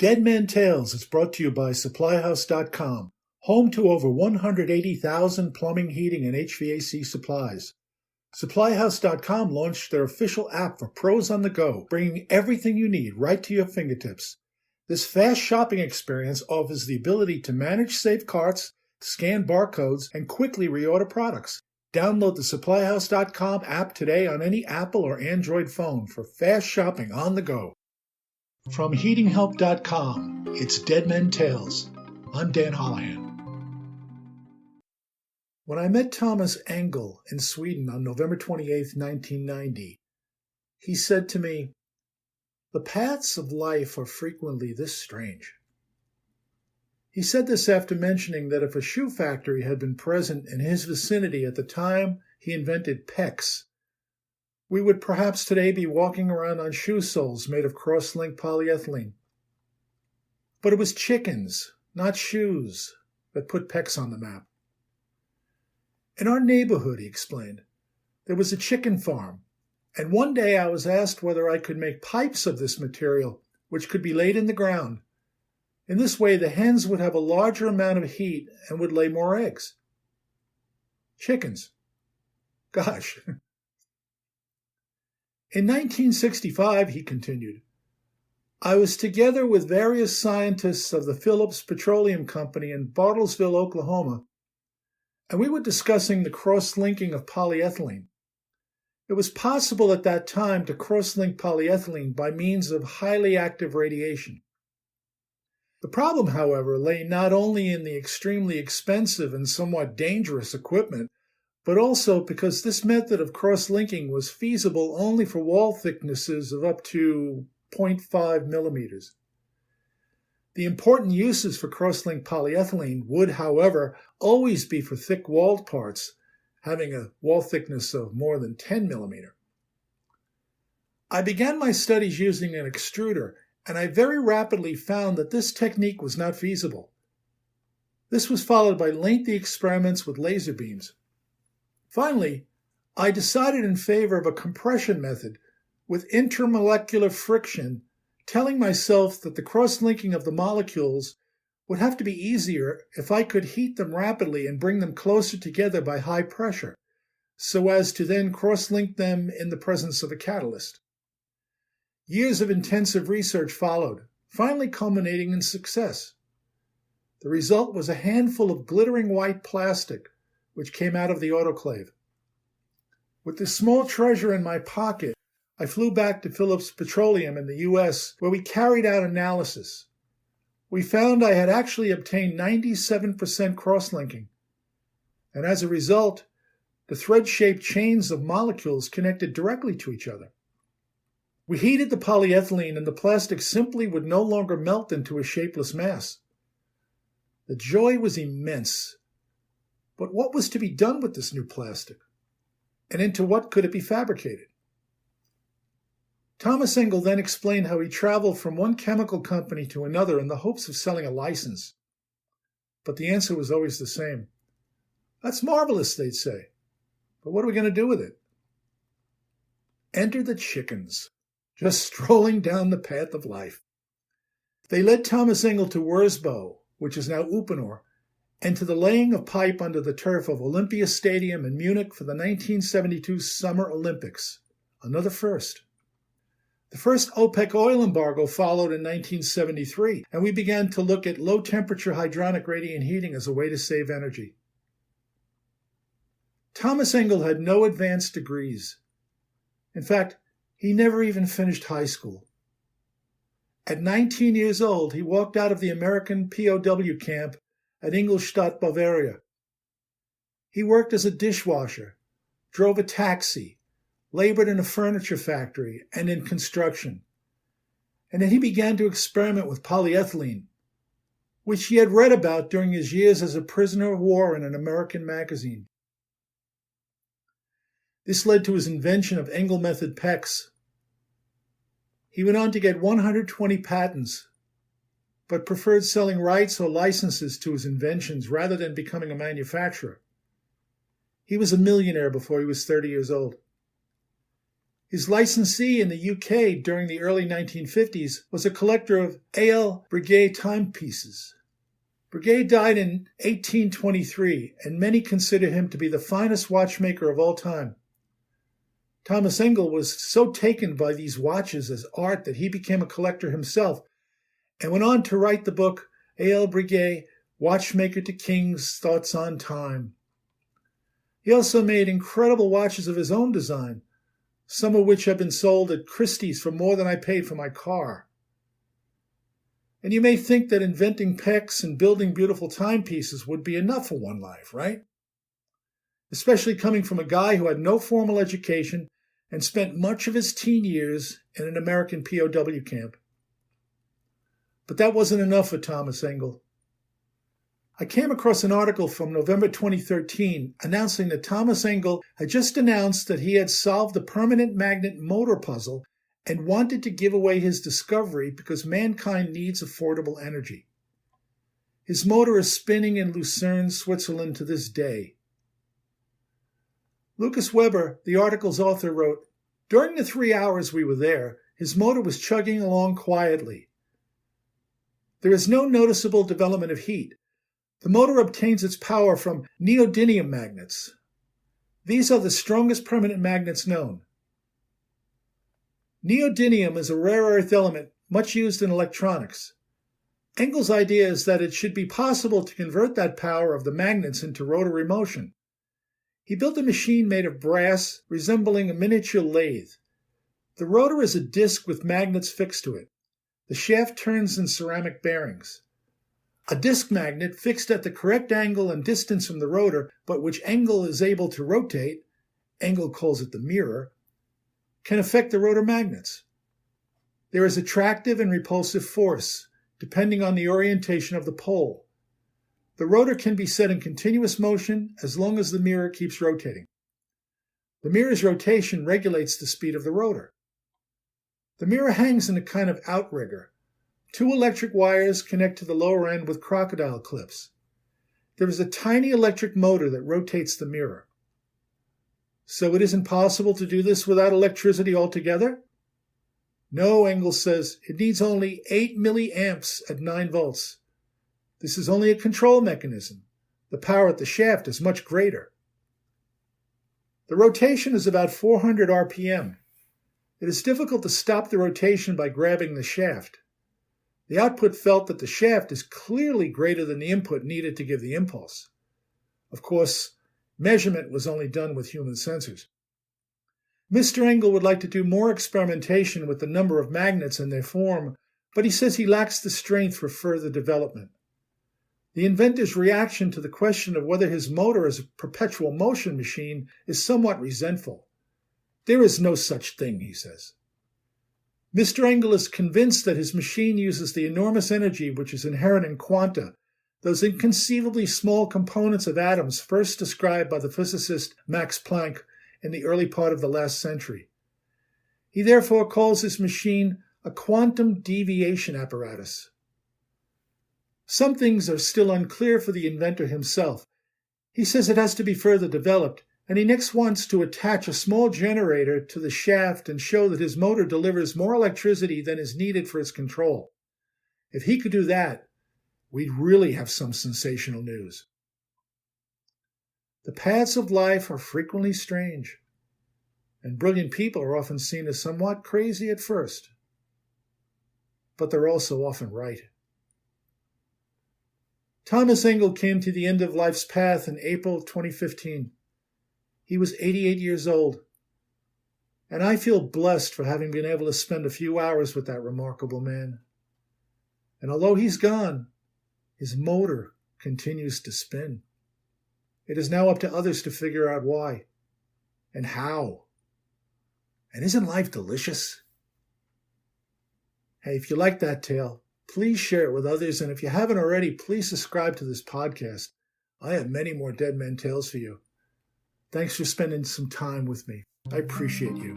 Dead Man Tales is brought to you by SupplyHouse.com, home to over 180,000 plumbing, heating, and HVAC supplies. SupplyHouse.com launched their official app for pros on the go, bringing everything you need right to your fingertips. This fast shopping experience offers the ability to manage safe carts, scan barcodes, and quickly reorder products. Download the SupplyHouse.com app today on any Apple or Android phone for fast shopping on the go. From HeatingHelp.com, it's Dead Men Tales. I'm Dan Holohan. When I met Thomas Engel in Sweden on November 28, 1990, he said to me, "The paths of life are frequently this strange." He said this after mentioning that if a shoe factory had been present in his vicinity at the time he invented PEX, we would perhaps today be walking around on shoe soles made of cross-linked polyethylene. But it was chickens, not shoes, that put PEX on the map. In our neighborhood, he explained, there was a chicken farm, and one day I was asked whether I could make pipes of this material, which could be laid in the ground. In this way, the hens would have a larger amount of heat and would lay more eggs. Chickens. Gosh. In 1965, he continued, I was together with various scientists of the Phillips Petroleum Company in Bartlesville, Oklahoma, and we were discussing the cross-linking of polyethylene. It was possible at that time to cross-link polyethylene by means of highly active radiation. The problem, however, lay not only in the extremely expensive and somewhat dangerous equipment, but also because this method of cross-linking was feasible only for wall thicknesses of up to 0.5 millimeters. The important uses for cross-linked polyethylene would, however, always be for thick-walled parts, having a wall thickness of more than 10 millimeter. I began my studies using an extruder, and I very rapidly found that this technique was not feasible. This was followed by lengthy experiments with laser beams. Finally, I decided in favor of a compression method with intermolecular friction, telling myself that the cross-linking of the molecules would have to be easier if I could heat them rapidly and bring them closer together by high pressure, so as to then cross-link them in the presence of a catalyst. Years of intensive research followed, finally culminating in success. The result was a handful of glittering white plastic, which came out of the autoclave. With this small treasure in my pocket, I flew back to Phillips Petroleum in the U.S., where we carried out analysis. We found I had actually obtained 97% cross-linking, and as a result, the thread-shaped chains of molecules connected directly to each other. We heated the polyethylene, and the plastic simply would no longer melt into a shapeless mass. The joy was immense. But what was to be done with this new plastic? And into what could it be fabricated? Thomas Engel then explained how he traveled from one chemical company to another in the hopes of selling a license. But the answer was always the same. That's marvelous, they'd say. But what are we going to do with it? Enter the chickens, just strolling down the path of life. They led Thomas Engel to Wurzbau, which is now Uponor, and to the laying of pipe under the turf of Olympia Stadium in Munich for the 1972 Summer Olympics. Another first. The first OPEC oil embargo followed in 1973, and we began to look at low-temperature hydronic radiant heating as a way to save energy. Thomas Engel had no advanced degrees. In fact, he never even finished high school. At 19 years old, he walked out of the American POW camp at Ingolstadt, Bavaria. He worked as a dishwasher, drove a taxi, labored in a furniture factory, and in construction. And then he began to experiment with polyethylene, which he had read about during his years as a prisoner of war in an American magazine. This led to his invention of Engel method PEX. He went on to get 120 patents, but preferred selling rights or licenses to his inventions rather than becoming a manufacturer. He was a millionaire before he was 30 years old. His licensee in the UK during the early 1950s was a collector of A.L. Breguet timepieces. Breguet died in 1823, and many consider him to be the finest watchmaker of all time. Thomas Engel was so taken by these watches as art that he became a collector himself and went on to write the book A.L. Breguet, Watchmaker to Kings, Thoughts on Time. He also made incredible watches of his own design, some of which have been sold at Christie's for more than I paid for my car. And you may think that inventing PEX and building beautiful timepieces would be enough for one life, right? Especially coming from a guy who had no formal education and spent much of his teen years in an American POW camp. But that wasn't enough for Thomas Engel. I came across an article from November 2013 announcing that Thomas Engel had just announced that he had solved the permanent magnet motor puzzle and wanted to give away his discovery because mankind needs affordable energy. His motor is spinning in Lucerne, Switzerland to this day. Lucas Weber, the article's author, wrote, "During the 3 hours we were there, his motor was chugging along quietly. There is no noticeable development of heat. The motor obtains its power from neodymium magnets. These are the strongest permanent magnets known. Neodymium is a rare earth element much used in electronics. Engel's idea is that it should be possible to convert that power of the magnets into rotary motion. He built a machine made of brass resembling a miniature lathe. The rotor is a disc with magnets fixed to it. The shaft turns in ceramic bearings. A disc magnet fixed at the correct angle and distance from the rotor, but which Engel is able to rotate, Engel calls it the mirror, can affect the rotor magnets. There is attractive and repulsive force, depending on the orientation of the pole. The rotor can be set in continuous motion as long as the mirror keeps rotating. The mirror's rotation regulates the speed of the rotor. The mirror hangs in a kind of outrigger. 2 electric wires connect to the lower end with crocodile clips. There is a tiny electric motor that rotates the mirror. So it isn't possible to do this without electricity altogether? No, Engel says, it needs only 8 milliamps at 9 volts. This is only a control mechanism. The power at the shaft is much greater. The rotation is about 400 RPM. It is difficult to stop the rotation by grabbing the shaft. The output felt that the shaft is clearly greater than the input needed to give the impulse. Of course, measurement was only done with human sensors. Mr. Engel would like to do more experimentation with the number of magnets and their form, but he says he lacks the strength for further development. The inventor's reaction to the question of whether his motor is a perpetual motion machine is somewhat resentful. There is no such thing, he says. Mr. Engel is convinced that his machine uses the enormous energy which is inherent in quanta, those inconceivably small components of atoms first described by the physicist Max Planck in the early part of the last century. He therefore calls his machine a quantum deviation apparatus. Some things are still unclear for the inventor himself. He says it has to be further developed, and he next wants to attach a small generator to the shaft and show that his motor delivers more electricity than is needed for its control. If he could do that, we'd really have some sensational news. The paths of life are frequently strange, and brilliant people are often seen as somewhat crazy at first. But they're also often right. Thomas Engel came to the end of life's path in April 2015. He was 88 years old, and I feel blessed for having been able to spend a few hours with that remarkable man. And although he's gone, his motor continues to spin. It is now up to others to figure out why and how. And isn't life delicious? Hey, if you like that tale, please share it with others, and if you haven't already, please subscribe to this podcast. I have many more Dead Men Tales for you. Thanks for spending some time with me. I appreciate you.